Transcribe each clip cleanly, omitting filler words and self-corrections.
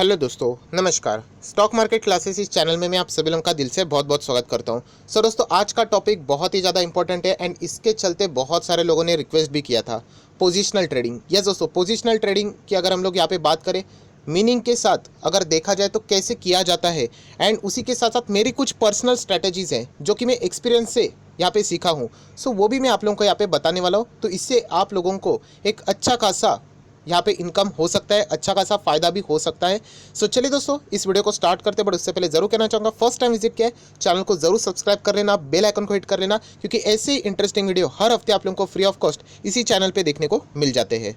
Hello दोस्तों, नमस्कार। Stock market classes इस चैनल में मैं आप सभी लोगों का दिल से बहुत बहुत स्वागत करता हूं। सो दोस्तों, आज का टॉपिक बहुत ही ज़्यादा इंपॉर्टेंट है एंड इसके चलते बहुत सारे लोगों ने रिक्वेस्ट भी किया था। Positional trading. यस दोस्तों, पोजिशनल ट्रेडिंग की अगर हम लोग यहाँ पे बात करें मीनिंग के साथ अगर देखा जाए तो कैसे किया जाता है, एंड उसी के साथ साथ मेरी कुछ पर्सनल स्ट्रैटेजीज़ हैं जो कि मैं एक्सपीरियंस से यहाँ पे सीखा हूँ। सो वो भी मैं आप लोगों को यहाँ पे बताने वाला हूँ। तो इससे आप लोगों को एक अच्छा खासा यहाँ पे इनकम हो सकता है, अच्छा खासा फायदा भी हो सकता है। सो चलिए दोस्तों, इस वीडियो को स्टार्ट करते हैं, बट उससे पहले जरूर कहना चाहूँगा, फर्स्ट टाइम विजिट किया है चैनल को जरूर सब्सक्राइब कर लेना, बेल आइकन को हिट कर लेना, क्योंकि ऐसे ही इंटरेस्टिंग वीडियो हर हफ्ते आप लोगों को फ्री ऑफ कॉस्ट इसी चैनल पर देखने को मिल जाते हैं।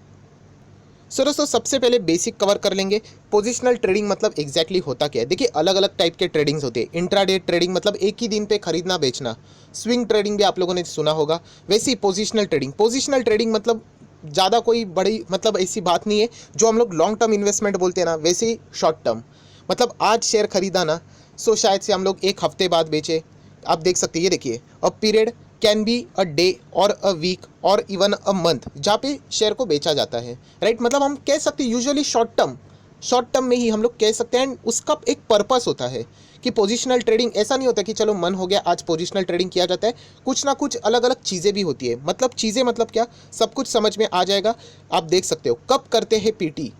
सो दोस्तों, सबसे पहले बेसिक कवर कर लेंगे। पोजिशनल ट्रेडिंग मतलब एग्जैक्टली होता क्या है। देखिए, अलग अलग टाइप के ट्रेडिंग्स होते हैं। इंट्राडे ट्रेडिंग मतलब एक ही दिन पे खरीदना बेचना। स्विंग ट्रेडिंग भी आप लोगों ने सुना होगा। वैसे ही पोजिशनल ट्रेडिंग मतलब ज़्यादा कोई बड़ी मतलब ऐसी बात नहीं है। जो हम लोग लॉन्ग टर्म इन्वेस्टमेंट बोलते हैं ना, वैसे ही शॉर्ट टर्म मतलब आज शेयर खरीदा ना, सो शायद से हम लोग एक हफ्ते बाद बेचे। आप देख सकते हैं, ये देखिए, a period can be a day और अ वीक और इवन अ मंथ जहाँ पे शेयर को बेचा जाता है, राइट। मतलब हम कह सकते हैं यूजुअली शॉर्ट टर्म में ही हम लोग कह सकते हैं, एंड उसका एक पर्पस होता है कि पोजिशनल ट्रेडिंग ऐसा नहीं होता कि चलो मन हो गया आज पोजिशनल ट्रेडिंग किया जाता है। कुछ ना कुछ अलग अलग चीज़ें भी होती है। मतलब चीज़ें मतलब क्या, सब कुछ समझ में आ जाएगा। आप देख सकते हो कब करते हैं पीटी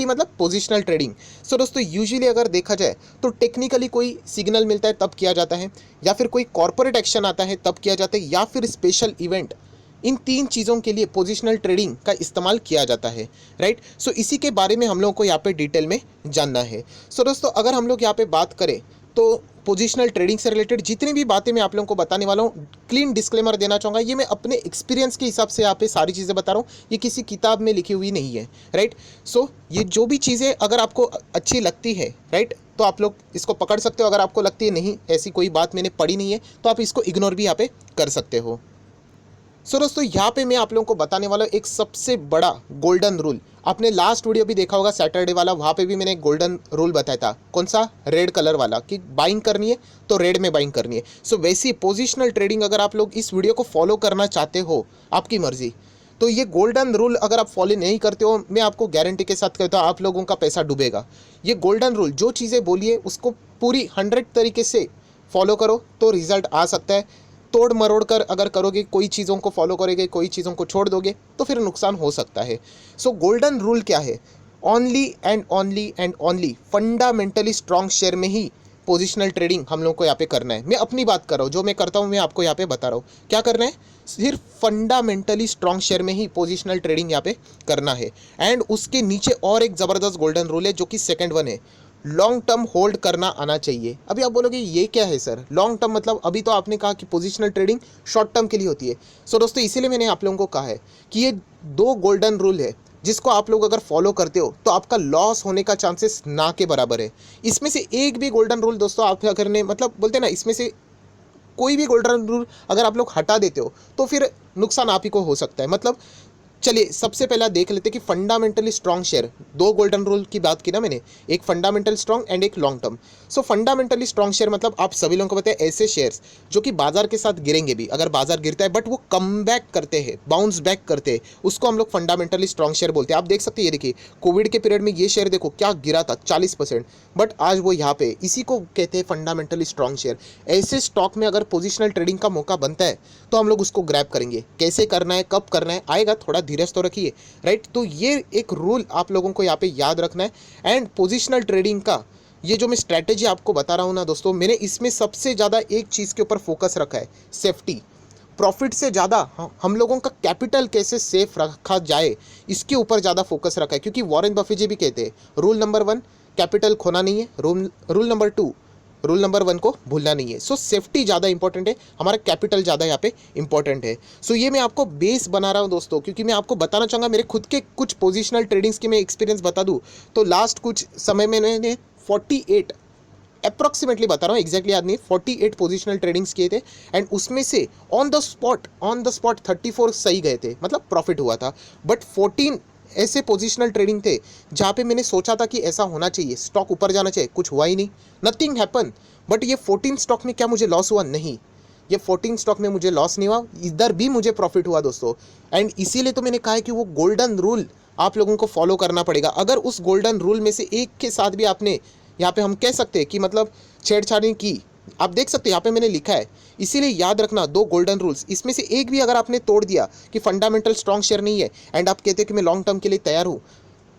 मतलब पोजिशनल ट्रेडिंग। सो दोस्तों, यूजुअली अगर देखा जाए तो टेक्निकली कोई सिग्नल मिलता है तब किया जाता है, या फिर कोई कॉर्पोरेट एक्शन आता है तब किया जाता है, या फिर स्पेशल इवेंट। इन तीन चीज़ों के लिए पोजिशनल ट्रेडिंग का इस्तेमाल किया जाता है, राइट। सो इसी के बारे में हम लोगों को यहाँ पे डिटेल में जानना है। सो दोस्तों, अगर हम लोग यहाँ पे बात करें तो पोजिशनल ट्रेडिंग से रिलेटेड जितनी भी बातें मैं आप लोगों को बताने वाला हूँ, क्लीन डिस्क्लेमर देना चाहूँगा, ये मैं अपने एक्सपीरियंस के हिसाब से यहाँ पे सारी चीज़ें बता रहा हूँ। ये किसी किताब में लिखी हुई नहीं है, राइट। सो ये जो भी चीज़ें अगर आपको अच्छी लगती है, राइट, तो आप लोग इसको पकड़ सकते हो। अगर आपको लगती है नहीं, ऐसी कोई बात मैंने पढ़ी नहीं है, तो आप इसको इग्नोर भी यहाँ पे कर सकते हो। सो दोस्तों, यहाँ पे मैं आप लोगों को बताने वाला हूँ एक सबसे बड़ा गोल्डन रूल। आपने लास्ट वीडियो भी देखा होगा सैटरडे वाला, वहाँ पे भी मैंने एक गोल्डन रूल बताया था। कौन सा? रेड कलर वाला, कि बाइंग करनी है तो रेड में बाइंग करनी है। सो वैसी पोजिशनल ट्रेडिंग अगर आप लोग इस वीडियो को फॉलो करना चाहते हो, आपकी मर्जी। तो ये गोल्डन रूल अगर आप फॉलो नहीं करते हो, मैं आपको गारंटी के साथ कहता हूँ आप लोगों का पैसा डूबेगा। ये गोल्डन रूल, जो चीज़ें बोलिए उसको पूरी 100 तरीके से फॉलो करो तो रिजल्ट आ सकता है। तोड़ मरोड़ कर अगर करोगे, कोई चीज़ों को फॉलो करोगे, कोई चीज़ों को छोड़ दोगे, तो फिर नुकसान हो सकता है। सो गोल्डन रूल क्या है? ओनली फंडामेंटली स्ट्रॉन्ग शेयर में ही पोजिशनल ट्रेडिंग हम लोग को यहाँ पे करना है। मैं अपनी बात कर रहा हूँ, जो मैं करता हूँ मैं आपको यहाँ पे बता रहा हूँ क्या करना है। सिर्फ फंडामेंटली स्ट्रॉन्ग शेयर में ही पोजिशनल ट्रेडिंग यहाँ पे करना है। एंड उसके नीचे और एक ज़बरदस्त गोल्डन रूल है, जो कि सेकंड वन है। लॉन्ग टर्म होल्ड करना आना चाहिए। अभी आप बोलोगे ये क्या है सर, लॉन्ग टर्म मतलब? अभी तो आपने कहा कि पोजिशनल ट्रेडिंग शॉर्ट टर्म के लिए होती है। सो दोस्तों, इसीलिए मैंने आप लोगों को कहा है कि ये दो गोल्डन रूल है, जिसको आप लोग अगर फॉलो करते हो तो आपका लॉस होने का चांसेस ना के बराबर है। इसमें से एक भी गोल्डन रूल दोस्तों आप अगर ने मतलब बोलते हैं ना, इसमें से कोई भी गोल्डन रूल अगर आप लोग हटा देते हो तो फिर नुकसान आप ही को हो सकता है। मतलब चलिए सबसे पहला देख लेते हैं कि फंडामेंटली स्ट्रॉन्ग शेयर। दो गोल्डन रूल की बात की ना मैंने, एक फंडामेंटल स्ट्रॉन्ग एंड एक लॉन्ग टर्म। सो फंडामेंटली स्ट्रॉन्ग शेयर मतलब आप सभी लोगों को पता है, ऐसे शेयर्स जो कि बाजार के साथ गिरेंगे भी, अगर बाजार गिरता है बट वो कम बैक करते हैं, बाउंस बैक करते हैं, उसको हम लोग फंडामेंटली स्ट्रॉन्ग शेयर बोलते हैं। आप देख सकते हैं, ये देखिए कोविड के पीरियड में ये शेयर देखो क्या गिरा था, 40%, बट आज वो यहाँ पे, इसी को कहते हैं फंडामेंटली स्ट्रॉन्ग शेयर। ऐसे स्टॉक में अगर पोजिशनल ट्रेडिंग का मौका बनता है तो हम लोग उसको ग्रैब करेंगे। कैसे करना है, कब करना है, आएगा, थोड़ा धीरज तो रखिए, राइट। तो ये एक रूल आप लोगों को यहाँ पे याद रखना है। एंड पोजिशनल ट्रेडिंग का ये जो मैं स्ट्रैटेजी आपको बता रहा हूँ ना दोस्तों, मैंने इसमें सबसे ज़्यादा एक चीज़ के ऊपर फोकस रखा है, सेफ्टी। प्रॉफिट से ज़्यादा हम लोगों का कैपिटल कैसे सेफ रखा जाए, इसके ऊपर ज़्यादा फोकस रखा है। क्योंकि वॉरेन बफेट जी भी कहते हैं रूल नंबर 1 कैपिटल खोना नहीं है, रूल नंबर 2 रूल नंबर 1 को भूलना नहीं है। सो सेफ्टी ज़्यादा इंपॉर्टेंट है, हमारा कैपिटल ज़्यादा यहाँ पे इंपॉर्टेंट है। सो ये मैं आपको बेस बना रहा हूँ दोस्तों, क्योंकि मैं आपको बताना चाहूँगा मेरे खुद के कुछ पोजिशनल ट्रेडिंग्स के मैं एक्सपीरियंस बता दूँ तो लास्ट कुछ समय में मैंने 48 अप्रॉक्सीमेटली बता रहा हूँ, एग्जैक्टली याद नहीं, 48 पोजिशनल ट्रेडिंग्स किए थे। एंड उसमें से ऑन द स्पॉट 34 सही गए थे, मतलब प्रॉफिट हुआ था। बट 14 ऐसे पोजिशनल ट्रेडिंग थे जहाँ पे मैंने सोचा था कि ऐसा होना चाहिए, स्टॉक ऊपर जाना चाहिए, कुछ हुआ ही नहीं, नथिंग हैपन। बट ये 14 स्टॉक में क्या मुझे लॉस हुआ? नहीं, ये 14 स्टॉक में मुझे लॉस नहीं हुआ, इधर भी मुझे प्रॉफिट हुआ दोस्तों। एंड इसीलिए तो मैंने कहा है कि वो गोल्डन रूल आप लोगों को फॉलो करना पड़ेगा। अगर उस गोल्डन रूल में से एक के साथ भी आपने, यहाँ पे हम कह सकते हैं कि मतलब छेड़छाड़ी की, आप देख सकते हैं यहाँ पे मैंने लिखा है, इसीलिए याद रखना 2 गोल्डन रूल्स, इसमें से एक भी अगर आपने तोड़ दिया कि फंडामेंटल स्ट्रॉन्ग शेयर नहीं है एंड आप कहते हैं कि मैं लॉन्ग टर्म के लिए तैयार हूँ,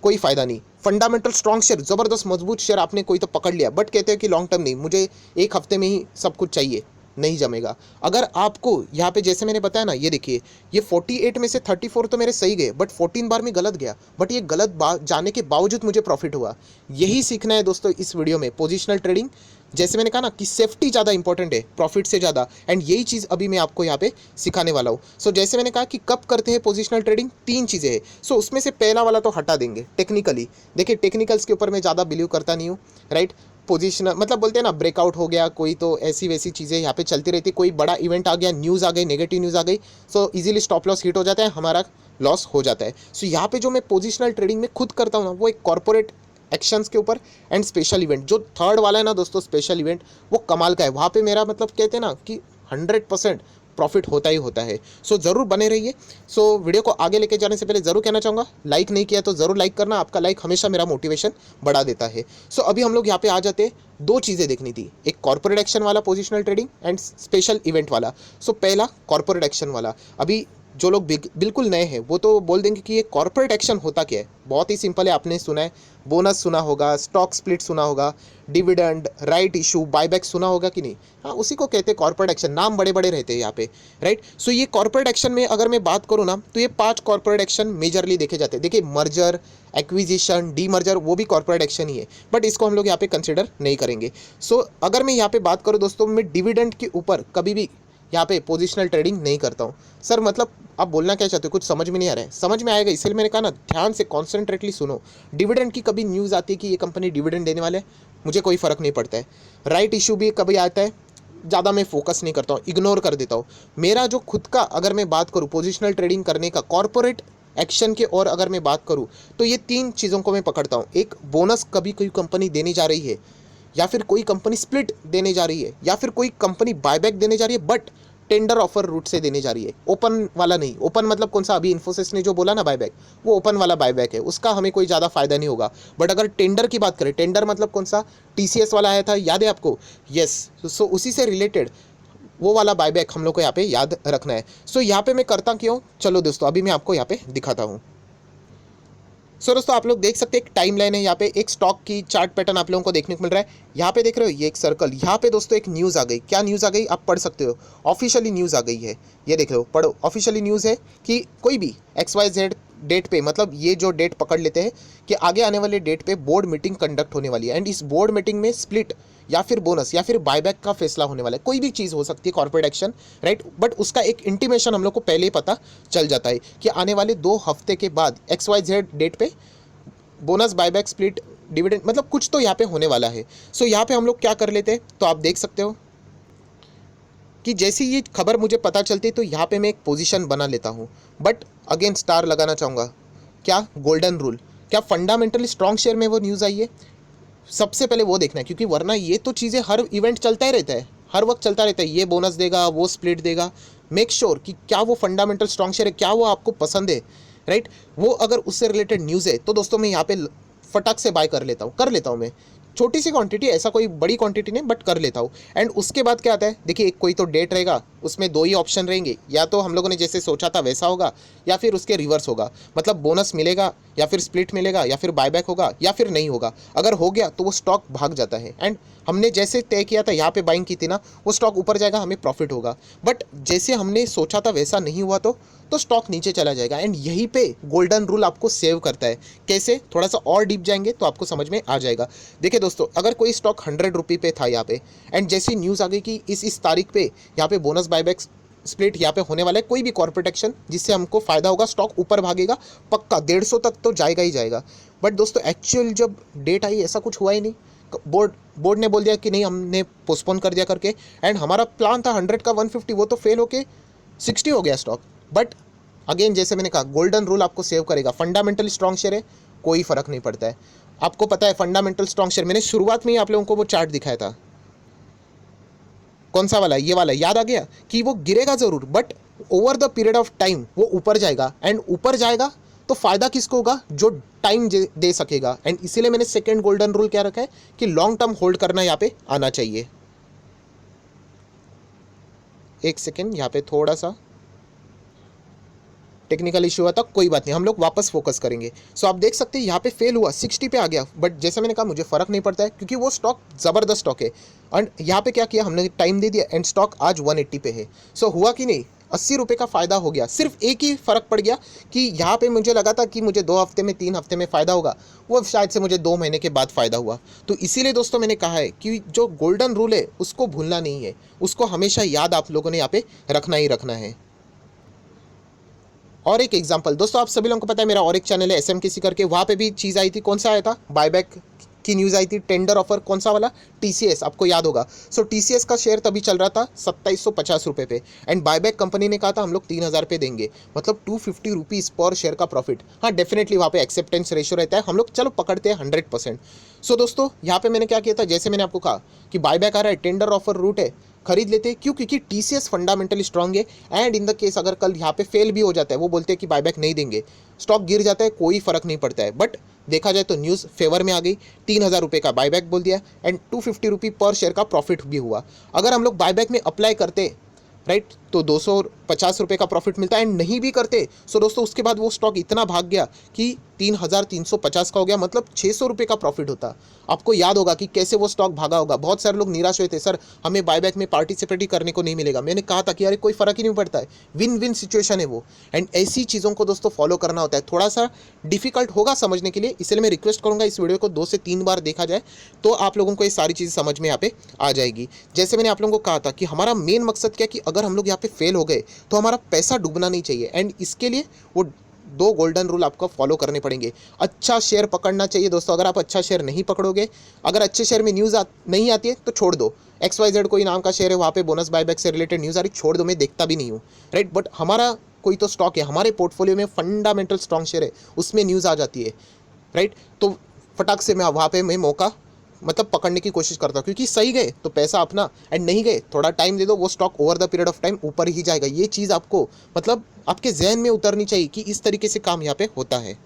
कोई फायदा नहीं। फंडामेंटल स्ट्रॉन्ग शेयर, जबरदस्त मजबूत शेयर आपने कोई तो पकड़ लिया, बट कहते हैं कि लॉन्ग टर्म नहीं, मुझे एक हफ्ते में ही सब कुछ चाहिए, नहीं जमेगा। अगर आपको यहाँ पे जैसे मैंने बताया ना, ये देखिए, ये 48 में से 34 तो मेरे सही गए, बट 14 बार में गलत गया, बट ये गलत बात जाने के बावजूद मुझे प्रॉफिट हुआ। यही सीखना है दोस्तों इस वीडियो में। पोजिशनल ट्रेडिंग, जैसे मैंने कहा ना कि सेफ्टी ज़्यादा इंपॉर्टेंट है प्रॉफिट से ज़्यादा, एंड यही चीज़ अभी मैं आपको यहाँ पे सिखाने वाला हूँ। सो जैसे मैंने कहा कि कब करते हैं पोजिशनल ट्रेडिंग, 3 चीज़ें हैं। सो उसमें से पहला वाला तो हटा देंगे, टेक्निकली। देखिए टेक्निकल्स के ऊपर मैं ज़्यादा बिलीव करता नहीं हूँ, राइट। पोजिशनल मतलब बोलते हैं ना ब्रेकआउट हो गया कोई, तो ऐसी वैसी चीज़ें यहाँ पे चलती रहती। कोई बड़ा इवेंट आ गया, न्यूज़ आ गई, नेगेटिव न्यूज़ आ गई, so easily stop loss hit हो जाता है, हमारा लॉस हो जाता है। सो यहाँ पे जो मैं पोजिशनल ट्रेडिंग में खुद करता हूँ ना, वो एक कॉर्पोरेट एक्शंस के ऊपर एंड स्पेशल इवेंट। जो थर्ड वाला है ना दोस्तों, स्पेशल इवेंट, वो कमाल का है। वहाँ पे मेरा मतलब कहते हैं ना कि 100% प्रॉफिट होता ही होता है। सो ज़रूर बने रहिए। सो वीडियो को आगे लेके जाने से पहले ज़रूर कहना चाहूँगा, लाइक नहीं किया तो ज़रूर लाइक करना, आपका लाइक हमेशा मेरा मोटिवेशन बढ़ा देता है। सो अभी हम लोग यहाँ पे आ जाते हैं, 2 चीज़ें देखनी थी, एक कॉर्पोरेट एक्शन वाला positional trading and special event वाला। सो पहला कॉर्पोरेट एक्शन वाला। अभी जो लोग बिल्कुल नए हैं वो तो बोल देंगे कि ये कॉर्पोरेट एक्शन होता क्या है। बहुत ही सिंपल है, आपने सुना है, बोनस सुना होगा, स्टॉक स्प्लिट सुना होगा, डिविडेंड, राइट इशू, बायबैक सुना होगा कि नहीं। हाँ, उसी को कहते हैं कॉर्पोरेट एक्शन। नाम बड़े बड़े रहते हैं यहाँ पे, राइट। सो ये कॉर्पोरेट एक्शन में अगर मैं बात करूँ ना, तो ये 5 कॉर्पोरेट एक्शन मेजरली देखे जाते हैं। देखिए मर्जर, एक्विजिशन, डीमर्जर, वो भी कॉर्पोरेट एक्शन ही है, बट इसको हम लोग यहाँ पे कंसिडर नहीं करेंगे। सो अगर मैं यहाँ पे बात करूँ दोस्तों, मैं डिविडेंड के ऊपर कभी भी यहाँ पे पोजिशनल ट्रेडिंग नहीं करता हूँ। सर मतलब आप बोलना क्या चाहते हो, कुछ समझ में नहीं आ रहा है? समझ में आएगा, इसलिए मैंने कहा ना ध्यान से कॉन्सेंट्रेटली सुनो। डिविडेंड की कभी न्यूज़ आती है कि ये कंपनी डिविडेंड देने वाले, मुझे कोई फ़र्क नहीं पड़ता है। राइट इशू भी कभी आता है, ज़्यादा मैं फोकस नहीं करता हूँ, इग्नोर कर देता हूँ। मेरा जो खुद का अगर मैं बात करूँ पोजिशनल ट्रेडिंग करने का, कॉर्पोरेट एक्शन के और अगर मैं बात करूँ, तो ये 3 चीज़ों को मैं पकड़ता हूँ। एक, बोनस कभी कोई कंपनी देने जा रही है, या फिर कोई कंपनी स्प्लिट देने जा रही है, या फिर कोई कंपनी बायबैक देने जा रही है, बट टेंडर ऑफर रूट से देने जा रही है, ओपन वाला नहीं। ओपन मतलब कौन सा, अभी इन्फोसिस ने जो बोला ना बायबैक, वो ओपन वाला बायबैक है, उसका हमें कोई ज़्यादा फायदा नहीं होगा। बट अगर टेंडर की बात करें, टेंडर मतलब कौन सा, टीसीएस वाला आया था, याद है आपको? यस। सो उसी से रिलेटेड वो वाला बायबैक हम लोग को यहाँ पे याद रखना है। सो यहाँ पे मैं करता क्यों, चलो दोस्तों अभी मैं आपको यहाँ पे दिखाता हूँ। सो दोस्तों आप लोग देख सकते हैं एक टाइमलाइन है, यहाँ पे एक स्टॉक की चार्ट पैटर्न आप लोगों को देखने को मिल रहा है। यहाँ पे देख रहे हो ये एक सर्कल, यहाँ पे दोस्तों एक न्यूज़ आ गई। क्या न्यूज़ आ गई, आप पढ़ सकते हो, ऑफिशियली न्यूज़ आ गई है, ये देख रहे हो, पढ़ो। ऑफिशियली न्यूज़ है कि कोई भी XYZ डेट पे, मतलब ये जो डेट पकड़ लेते हैं कि आगे आने वाले डेट पे बोर्ड मीटिंग कंडक्ट होने वाली है, एंड इस बोर्ड मीटिंग में स्प्लिट या फिर बोनस या फिर बायबैक का फैसला होने वाला है। कोई भी चीज़ हो सकती है कॉर्पोरेट एक्शन, राइट। बट उसका एक इंटीमेशन हम लोग को पहले ही पता चल जाता है कि आने वाले 2 हफ्ते के बाद XYZ डेट पे बोनस, बायबैक, स्प्लिट, डिविडेंड, मतलब कुछ तो यहाँ पे होने वाला है। सो यहाँ पे हम लोग क्या कर लेते हैं, तो आप देख सकते हो कि जैसे ये खबर मुझे पता चलती है तो यहाँ पे मैं एक पोजीशन बना लेता हूँ। बट अगेन स्टार लगाना चाहूँगा, क्या गोल्डन रूल, क्या फंडामेंटली स्ट्रॉन्ग शेयर में वो न्यूज़ आई है, सबसे पहले वो देखना है। क्योंकि वरना ये तो चीज़ें हर इवेंट चलता ही रहता है, हर वक्त चलता रहता है, ये बोनस देगा, वो स्प्लिट देगा। मेक श्योर कि क्या वो फंडामेंटल स्ट्रॉन्ग शेयर है, क्या वो आपको पसंद है, राइट। वो अगर उससे रिलेटेड न्यूज़ है तो दोस्तों मैं यहाँ पे फटाक से बाय कर लेता हूँ मैं, छोटी सी क्वांटिटी, ऐसा कोई बड़ी क्वांटिटी नहीं, बट कर लेता हूँ। एंड उसके बाद क्या आता है, देखिए कोई तो डेट रहेगा, उसमें 2 ही ऑप्शन रहेंगे, या तो हम लोगों ने जैसे सोचा था वैसा होगा, या फिर उसके रिवर्स होगा। मतलब बोनस मिलेगा, या फिर स्प्लिट मिलेगा, या फिर बायबैक होगा, या फिर नहीं होगा। अगर हो गया तो वो स्टॉक भाग जाता है, एंड हमने जैसे तय किया था, यहाँ पे बाइंग की थी ना, वो स्टॉक ऊपर जाएगा, हमें प्रॉफिट होगा। बट जैसे हमने सोचा था वैसा नहीं हुआ तो स्टॉक नीचे चला जाएगा। एंड यहीं पे गोल्डन रूल आपको सेव करता है। कैसे, थोड़ा सा और डीप जाएंगे तो आपको समझ में आ जाएगा। देखिए दोस्तों, अगर कोई स्टॉक 100 रुपये पे था यहाँ पे, एंड जैसी न्यूज़ आ गई कि इस तारीख पे यहाँ पे बोनस, बायबैक, स्प्लिट यहाँ पे होने वाला है, कोई भी कॉर्पोरेट एक्शन जिससे हमको फायदा होगा, स्टॉक ऊपर भागेगा पक्का, 150 तक तो जाएगा ही जाएगा। बट दोस्तों एक्चुअल जब डेट आई ऐसा कुछ हुआ ही नहीं। बोर्ड ने बोल दिया कि नहीं, हमने पोस्टपोन कर दिया करके, एंड हमारा प्लान था 100 का 150, वो तो फेल होके 60 हो गया स्टॉक। बट अगेन जैसे मैंने कहा, गोल्डन रूल आपको सेव करेगा। फंडामेंटल स्ट्रॉन्ग शेयर है, कोई फर्क नहीं पड़ता है। आपको पता है फंडामेंटल स्ट्रॉन्ग शेयर, मैंने शुरुआत में ही आप लोगों को वो चार्ट दिखाया था, कौन सा वाला, ये वाला, याद आ गया कि वो गिरेगा ज़रूर, but over the period of time वो ऊपर जाएगा, एंड ऊपर जाएगा तो फ़ायदा किसको होगा? जो टाइम दे सकेगा। एंड इसीलिए मैंने सेकेंड गोल्डन रूल क्या रखा है कि लॉन्ग टर्म होल्ड करना यहाँ पे आना चाहिए। एक सेकेंड, यहाँ पे थोड़ा सा टेक्निकल इशू हुआ था, कोई बात नहीं, हम लोग वापस फोकस करेंगे। सो आप देख सकते हैं यहाँ पे फेल हुआ, 60 पे आ गया, बट जैसे मैंने कहा मुझे फ़र्क नहीं पड़ता है क्योंकि वो स्टॉक ज़बरदस्त स्टॉक है। एंड यहाँ पे क्या किया हमने, टाइम दे दिया एंड स्टॉक आज 180 पे है। सो हुआ कि नहीं, 80 रुपये का फ़ायदा हो गया। सिर्फ एक ही फ़र्क पड़ गया कि यहाँ पे मुझे लगा था कि मुझे 2 हफ्ते में 3 हफ्ते में फ़ायदा होगा, वो शायद से मुझे 2 महीने के बाद फ़ायदा हुआ। तो इसीलिए दोस्तों मैंने कहा है कि जो गोल्डन रूल है उसको भूलना नहीं है, उसको हमेशा याद आप लोगों ने यहाँ पे रखना ही रखना है। और एक एग्जांपल दोस्तों, आप सभी लोगों को पता है मेरा और एक चैनल है SMKC करके, वहाँ पे भी चीज़ आई थी, कौन सा आया था, बायबैक की न्यूज़ आई थी, टेंडर ऑफर, कौन सा वाला, TCS, आपको याद होगा। सो TCS का शेयर तभी चल रहा था 2750 रुपये पे, एंड बायबैक कंपनी ने कहा था हम लोग 3000 पे देंगे, मतलब 250 रुपीज़ पर शेयर का प्रॉफिट। हाँ डेफिनेटली वहाँ पे एक्सेप्टेंस रेशियो रहता है, हम लोग चलो पकड़ते हैं 100%। सो दोस्तों यहाँ पे मैंने क्या किया था, जैसे मैंने आपको कहा कि बायबैक आ रहा है, टेंडर ऑफर रूट है, खरीद लेते हैं। क्यों? क्योंकि TCS फंडामेंटली स्ट्रांग है। एंड इन द केस अगर कल यहाँ पे फेल भी हो जाता है, वो बोलते हैं कि बायबैक नहीं देंगे, स्टॉक गिर जाता है, कोई फर्क नहीं पड़ता है। बट देखा जाए तो न्यूज़ फेवर में आ गई, 3000 रुपये का बायबैक बोल दिया एंड 250 रुपये पर शेयर का प्रॉफिट भी हुआ। अगर हम लोग बायबैक में अप्लाई करते राइट तो 250 रुपये का प्रॉफिट मिलता है, एंड नहीं भी करते सो दोस्तों उसके बाद वो स्टॉक इतना भाग गया कि 3350 का हो गया, मतलब 600 रुपये का प्रॉफिट होता। आपको याद होगा कि कैसे वो स्टॉक भागा होगा। बहुत सारे लोग निराश हुए थे, सर हमें बायबैक में पार्टिसिपेट ही करने को नहीं मिलेगा। मैंने कहा था कि अरे कोई फ़र्क ही नहीं पड़ता है, विन विन सिचुएशन है वो। एंड ऐसी चीज़ों को दोस्तों फॉलो करना होता है, थोड़ा सा डिफिकल्ट होगा समझने के लिए, इसलिए मैं रिक्वेस्ट करूँगा इस वीडियो को 2 से 3 बार देखा जाए तो आप लोगों को ये सारी चीज़ें समझ में यहाँ पे आ जाएगी। जैसे मैंने आप लोगों को कहा था कि हमारा मेन मकसद क्या, कि अगर हम लोग यहाँ पे फेल हो गए तो हमारा पैसा डूबना नहीं चाहिए। एंड इसके लिए वो 2 गोल्डन रूल आपको फॉलो करने पड़ेंगे। अच्छा शेयर पकड़ना चाहिए दोस्तों, अगर आप अच्छा शेयर नहीं पकड़ोगे, अगर अच्छे शेयर में न्यूज़ नहीं आती है तो छोड़ दो। XYZ कोई नाम का शेयर है, वहाँ पे बोनस बायबैक से रिलेटेड न्यूज़ आ रही, छोड़ दो, मैं देखता भी नहीं हूँ, राइट। बट हमारा कोई तो स्टॉक है, हमारे पोर्टफोलियो में फंडामेंटल स्ट्रॉन्ग शेयर है, उसमें न्यूज़ आ जाती है, राइट, तो फटाक से मैं वहाँ पे मैं मौका मतलब पकड़ने की कोशिश करता हूँ, क्योंकि सही गए तो पैसा अपना, एंड नहीं गए थोड़ा टाइम दे दो, वो stock over the period of time ऊपर ही जाएगा। ये चीज़ आपको मतलब आपके जहन में उतरनी चाहिए कि इस तरीके से काम यहाँ पे होता है।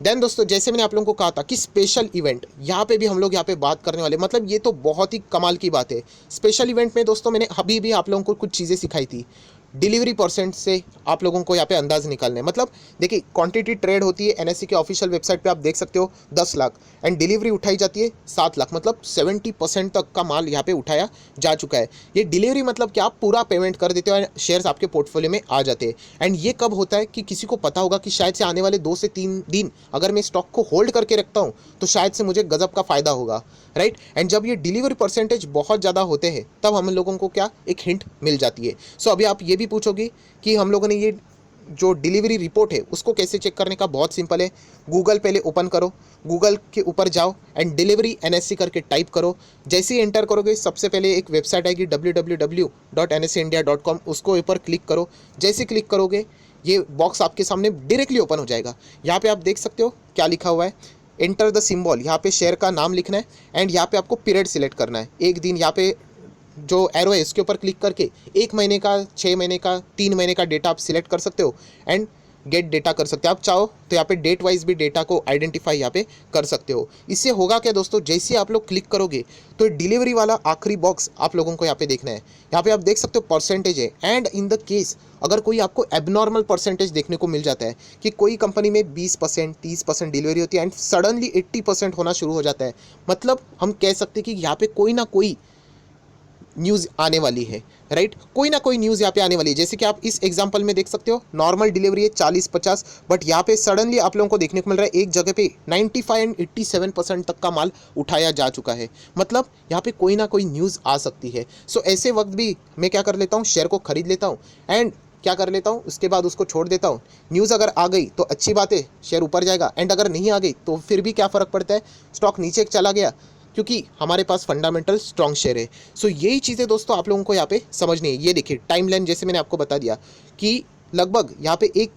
देन दोस्तों जैसे मैंने आप लोगों को कहा था कि स्पेशल इवेंट, यहाँ पे भी हम लोग यहाँ पे बात करने वाले, मतलब ये तो बहुत ही कमाल की बात है। स्पेशल इवेंट में दोस्तों मैंने अभी भी आप लोगों को कुछ चीज़ें सिखाई थी। डिलीवरी परसेंट से आप लोगों को यहाँ पे अंदाज निकालना है। मतलब देखिए क्वांटिटी ट्रेड होती है NSE के ऑफिशियल वेबसाइट पे, आप देख सकते हो 10 लाख, एंड डिलीवरी उठाई जाती है 7 लाख, मतलब 70% तक का माल यहाँ पे उठाया जा चुका है। ये डिलीवरी मतलब कि आप पूरा पेमेंट कर देते हो और शेयर्स आपके पोर्टफोलियो में आ जाते हैं। एंड ये कब होता है कि किसी को पता होगा कि शायद से आने वाले 2 से 3 दिन अगर मैं स्टॉक को होल्ड करके रखता हूँ तो शायद से मुझे गजब का फ़ायदा होगा, राइट। एंड जब ये डिलीवरी परसेंटेज बहुत ज़्यादा होते हैं तब हम लोगों को क्या एक हिंट मिल जाती है। सो अभी आप ये भी पूछोगे कि हम लोगों ने ये जो डिलीवरी रिपोर्ट है उसको कैसे चेक करने का, बहुत सिंपल है। गूगल पहले ओपन करो, गूगल के ऊपर जाओ एंड डिलीवरी NSE करके टाइप करो। जैसे ही एंटर करोगे सबसे पहले एक वेबसाइट आएगी www.nseindia.com, उसको ऊपर क्लिक करो। जैसे क्लिक करोगे ये बॉक्स आपके सामने डायरेक्टली ओपन हो जाएगा। यहाँ पे आप देख सकते हो क्या लिखा हुआ है, एंटर द सिंबल, यहाँ पे शेयर का नाम लिखना है एंड यहाँ पे आपको पीरियड सिलेक्ट करना है। एक दिन यहाँ पे जो एरो है इसके ऊपर क्लिक करके 1 महीने का, 6 महीने का, 3 महीने का डेटा आप सिलेक्ट कर सकते हो एंड गेट डेटा कर सकते हो। आप चाहो तो यहाँ पे डेट वाइज भी डेटा को आइडेंटिफाई यहाँ पे कर सकते हो। इससे होगा क्या दोस्तों, जैसे ही आप लोग क्लिक करोगे तो डिलीवरी वाला आखिरी बॉक्स आप लोगों को यहाँ पे देखना है। यहाँ पे आप देख सकते हो परसेंटेज है, एंड इन द केस अगर कोई आपको एबनॉर्मल परसेंटेज देखने को मिल जाता है कि कोई कंपनी में 20%, 30% डिलीवरी होती है एंड सडनली 80% होना शुरू हो जाता है, मतलब हम कह सकते हैं कि यहाँ पे कोई ना कोई न्यूज़ आने वाली है, राइट। कोई ना कोई न्यूज़ यहाँ पे आने वाली है। जैसे कि आप इस एग्जांपल में देख सकते हो नॉर्मल डिलीवरी है 40-50, बट यहाँ पे सडनली आप लोगों को देखने को मिल रहा है एक जगह पे 95 एंड 87% तक का माल उठाया जा चुका है। मतलब यहाँ पे कोई ना कोई न्यूज़ आ सकती है। सो ऐसे वक्त भी मैं क्या कर लेता हूँ, शेयर को खरीद लेता हूँ एंड क्या कर लेता हूँ, उसके बाद उसको छोड़ देता हूँ। न्यूज़ अगर आ गई तो अच्छी बात है, शेयर ऊपर जाएगा, एंड अगर नहीं आ गई तो फिर भी क्या फ़र्क पड़ता है, स्टॉक नीचे चला गया, क्योंकि हमारे पास फंडामेंटल स्ट्रॉन्ग शेयर है। सो यही चीज़ें दोस्तों आप लोगों को यहाँ पे समझनी है। ये देखिए टाइमलाइन, जैसे मैंने आपको बता दिया कि लगभग यहाँ पे 1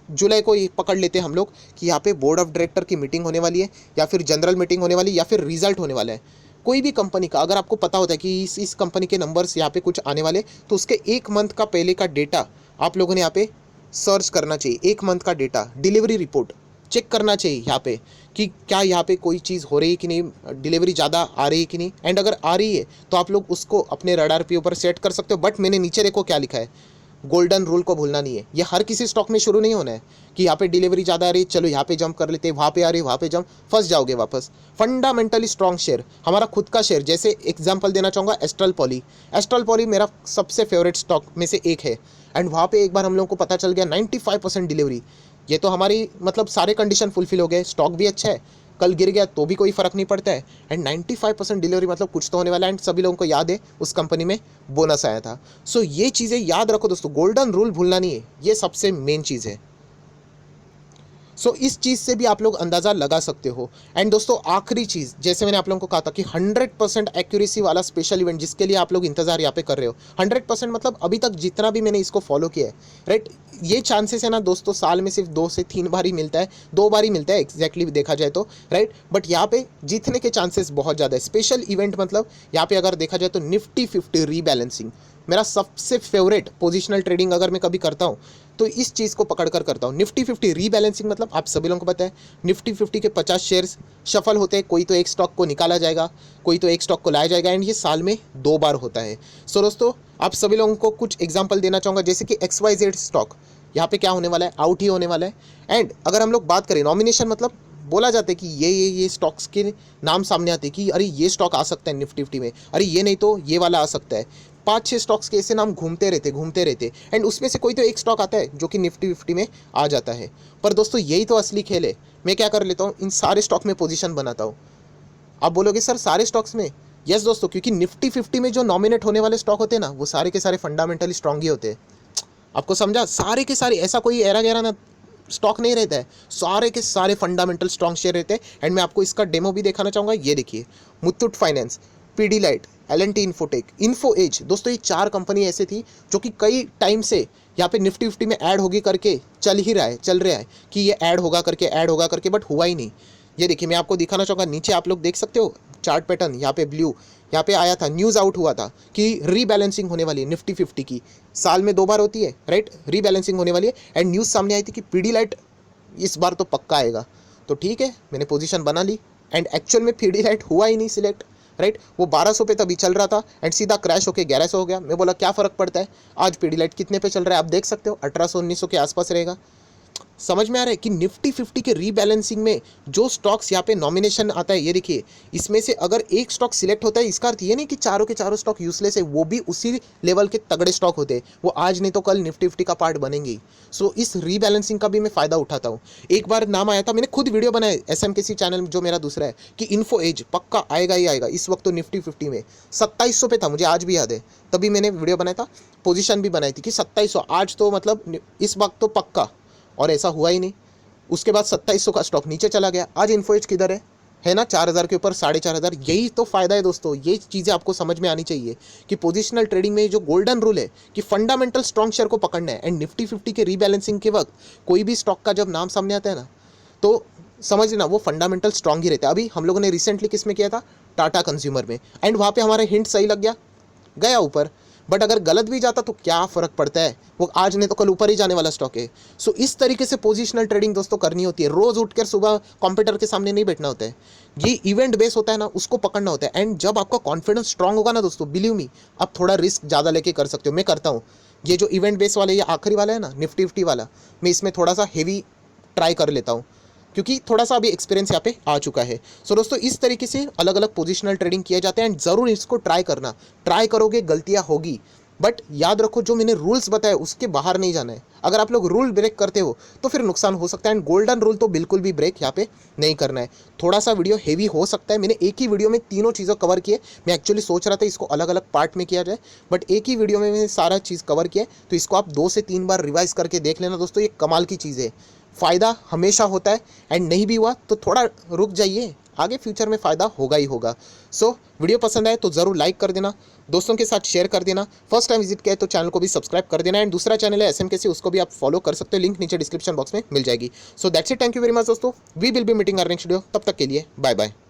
जुलाई को ये पकड़ लेते हैं हम लोग कि यहाँ पे बोर्ड ऑफ डायरेक्टर की मीटिंग होने वाली है, या फिर जनरल मीटिंग होने वाली है, या फिर रिजल्ट होने वाला है कोई भी कंपनी का। अगर आपको पता होता है कि इस कंपनी के नंबर्स यहाँ पे कुछ आने वाले, तो उसके 1 मंथ का पहले का डेटा आप लोगों ने यहाँ पे सर्च करना चाहिए, 1 मंथ का डेटा, डिलीवरी रिपोर्ट चेक करना चाहिए यहाँ पे कि क्या यहाँ पे कोई चीज़ हो रही है कि नहीं, डिलीवरी ज़्यादा आ रही है कि नहीं। एंड अगर आ रही है तो आप लोग उसको अपने रडार पे ऊपर सेट कर सकते हो। बट मैंने नीचे देखो क्या लिखा है, गोल्डन रूल को भूलना नहीं है। ये हर किसी स्टॉक में शुरू नहीं होना है कि यहाँ पे डिलीवरी ज़्यादा आ रही है, चलो यहाँ पे जंप कर लेते हैं, वहाँ पे आ रही है वहाँ पे जंप, फंस जाओगे वापस। फंडामेंटली स्ट्रॉन्ग शेयर, हमारा खुद का शेयर, जैसे एग्जांपल देना चाहूँगा एस्ट्रल पॉली। एस्ट्रल पॉली मेरा सबसे फेवरेट स्टॉक में से एक है। एंड वहाँ पे एक बार हम लोगों को पता चल गया 95% डिलीवरी। ये तो हमारी मतलब सारे कंडीशन फुलफिल हो गए, स्टॉक भी अच्छा है, कल गिर गया तो भी कोई फ़र्क नहीं पड़ता है। एंड 95% डिलीवरी मतलब कुछ तो होने वाला है। एंड सभी लोगों को याद है उस कंपनी में बोनस आया था। सो ये चीज़ें याद रखो दोस्तों, गोल्डन रूल भूलना नहीं है, ये सबसे मेन चीज़ है। सो इस चीज़ से भी आप लोग अंदाज़ा लगा सकते हो। एंड दोस्तों आखिरी चीज़, जैसे मैंने आप लोगों को कहा था कि 100% एक्यूरेसी वाला स्पेशल इवेंट जिसके लिए आप लोग इंतजार यहाँ पे कर रहे हो, 100% मतलब अभी तक जितना भी मैंने इसको फॉलो किया है, राइट, ये चांसेस है ना दोस्तों, साल में सिर्फ 2 से 3 बार ही मिलता है, 2 बार ही मिलता है एग्जैक्टली देखा जाए तो, राइट। बट यहाँ पे जीतने के चांसेस बहुत ज़्यादा है। स्पेशल इवेंट मतलब यहाँ पे अगर देखा जाए तो निफ्टी 50 रीबैलेंसिंग मेरा सबसे फेवरेट पोजिशनल ट्रेडिंग अगर मैं कभी करता हूँ तो इस चीज़ को पकड़ कर करता हूँ। निफ्टी 50 रीबैलेंसिंग मतलब आप सभी लोगों को पता है, निफ्टी 50 के 50 शेयर्स शफल होते हैं, कोई तो एक स्टॉक को निकाला जाएगा, कोई तो एक स्टॉक को लाया जाएगा। एंड ये साल में 2 बार होता है। सो दोस्तों आप सभी लोगों को कुछ एग्जाम्पल देना चाहूँगा, जैसे कि XYZ स्टॉक यहाँ पे क्या होने वाला है, आउट ही होने वाला है। एंड अगर हम लोग बात करें नॉमिनेशन, मतलब बोला जाता है कि ये स्टॉक्स के नाम सामने आते हैं कि अरे ये स्टॉक आ सकता है निफ्टी 50 में, अरे ये नहीं तो ये वाला आ सकता है। 5-6 स्टॉक्स के ऐसे नाम घूमते रहते एंड उसमें से कोई तो एक स्टॉक आता है जो कि निफ्टी 50 में आ जाता है। पर दोस्तों यही तो असली खेल है। मैं क्या कर लेता हूँ, इन सारे स्टॉक में पोजीशन बनाता हूँ। आप बोलोगे सर सारे स्टॉक्स में, यस दोस्तों, क्योंकि निफ्टी 50 में जो नॉमिनेट होने वाले स्टॉक होते हैं ना, वो सारे के सारे फंडामेंटली स्ट्रांग ही होते हैं। आपको समझा, सारे के सारे, ऐसा कोई एरा गैरा ना स्टॉक नहीं रहता है, सारे के सारे फंडामेंटल स्ट्रॉन्ग शेयर रहते हैं। एंड मैं आपको इसका डेमो भी दिखाना चाहूँगा, ये देखिए, Muthoot finance, Pidilite, L&T infotech, info edge. दोस्तों ये 4 कंपनी ऐसे थी जो कि कई टाइम से यहाँ पे निफ्टी 50 में ऐड होगी करके चल रहा है कि ये ऐड होगा करके, बट हुआ ही नहीं। ये देखिए मैं आपको दिखाना चाहूँगा, नीचे आप लोग देख सकते हो चार्ट पैटर्न, यहाँ पे ब्लू, यहाँ पे आया था, न्यूज़ आउट हुआ था कि रीबैलेंसिंग होने वाली है निफ्टी 50 की, साल में 2 बार होती है, राइट, रीबैलेंसिंग होने वाली है। एंड न्यूज़ सामने आई थी कि पीडीलाइट इस बार तो पक्का आएगा। तो ठीक है, मैंने पोजीशन बना ली। एंड एक्चुअल में पीडीलाइट हुआ ही नहीं सिलेक्ट, राइट। वो 1200 पे तभी चल रहा था एंड सीधा क्रैश होकर 1100 हो गया। मैं बोला क्या फ़र्क पड़ता है, आज पीडीलाइट कितने पे चल रहा है आप देख सकते हो, 1800-1900 के आसपास रहेगा। समझ में आ रहा है कि निफ्टी 50 के रीबैलेंसिंग में जो स्टॉक्स यहाँ पे नॉमिनेशन आता है, ये देखिए, इसमें से अगर एक स्टॉक सिलेक्ट होता है, इसका अर्थ ये नहीं कि चारों के चारों स्टॉक यूजलेस है, वो भी उसी लेवल के तगड़े स्टॉक होते हैं, वो आज नहीं तो कल निफ्टी 50 का पार्ट बनेंगे ही। सो इस रीबैलेंसिंग का भी मैं फ़ायदा उठाता हूँ। एक बार नाम आया था, मैंने खुद वीडियो बनाया SMKC चैनल जो मेरा दूसरा है, कि इन्फो एज पक्का आएगा ही आएगा। इस वक्त तो निफ्टी 50 में 2700 पे था, मुझे आज भी याद है, तभी मैंने वीडियो बनाया था, पोजीशन भी बनाई थी कि 2700 आज तो मतलब इस वक्त तो पक्का, और ऐसा हुआ ही नहीं। उसके बाद 2700 का स्टॉक नीचे चला गया। आज इन्फोएज किधर है ना, 4000 के ऊपर, 4500। यही तो फ़ायदा है दोस्तों, ये चीज़ें आपको समझ में आनी चाहिए कि पोजिशनल ट्रेडिंग में जो गोल्डन रूल है कि फंडामेंटल स्ट्रॉन्ग शेयर को पकड़ना है। एंड निफ्टी 50 के रीबैलेंसिंग के वक्त कोई भी स्टॉक का जब नाम सामने आता है ना, तो समझ लेना वो फंडामेंटल स्ट्रॉन्ग ही रहता है। अभी हम लोगों ने रिसेंटली किस में किया था, टाटा कंज्यूमर में, एंड वहाँ पे हमारा हिंट सही लग गया ऊपर। बट अगर गलत भी जाता तो क्या फ़र्क पड़ता है, वो आज नहीं तो कल ऊपर ही जाने वाला स्टॉक है। सो इस तरीके से पोजिशनल ट्रेडिंग दोस्तों करनी होती है। रोज़ उठकर सुबह कंप्यूटर के सामने नहीं बैठना होता है, ये इवेंट बेस होता है ना, उसको पकड़ना होता है। एंड जब आपका कॉन्फिडेंस स्ट्रांग होगा ना दोस्तों, बिलीव मी, आप थोड़ा रिस्क ज़्यादा लेके कर सकते हो। मैं करता हूँ ये जो इवेंट बेस वाले, ये आखिरी वाला है ना निफ्टी 50 वाला, मैं इसमें थोड़ा सा हेवी ट्राई कर लेता हूँ क्योंकि थोड़ा सा अभी एक्सपीरियंस यहाँ पे आ चुका है। सो दोस्तों इस तरीके से अलग अलग पोजिशनल ट्रेडिंग किए जाते हैं। एंड ज़रूर इसको ट्राई करना, ट्राई करोगे गलतियाँ होगी, बट याद रखो जो मैंने रूल्स बताए उसके बाहर नहीं जाना है। अगर आप लोग रूल ब्रेक करते हो तो फिर नुकसान हो सकता है। एंड गोल्डन रूल तो बिल्कुल भी ब्रेक यहाँ पे नहीं करना है। थोड़ा सा वीडियो हेवी हो सकता है, मैंने एक ही वीडियो में तीनों चीज़ें कवर किए। मैं एक्चुअली सोच रहा था इसको अलग अलग पार्ट में किया जाए, बट एक ही वीडियो में मैंने सारा चीज़ कवर किया, तो इसको आप 2 से 3 बार रिवाइज करके देख लेना दोस्तों। ये कमाल की चीज़ है, फ़ायदा हमेशा होता है। एंड नहीं भी हुआ तो थोड़ा रुक जाइए, आगे फ्यूचर में फ़ायदा होगा ही होगा। सो वीडियो पसंद आए तो ज़रूर लाइक कर देना, दोस्तों के साथ शेयर कर देना। फर्स्ट टाइम विजिट किया तो चैनल को भी सब्सक्राइब कर देना। एंड दूसरा चैनल है SMKC, उसको भी आप फॉलो कर सकते हो, लिंक नीचे डिस्क्रिप्शन बॉक्स में मिल जाएगी। So that's it, thank you very much दोस्तों, we will be meeting our next video. तब तक के लिए बाय बाय।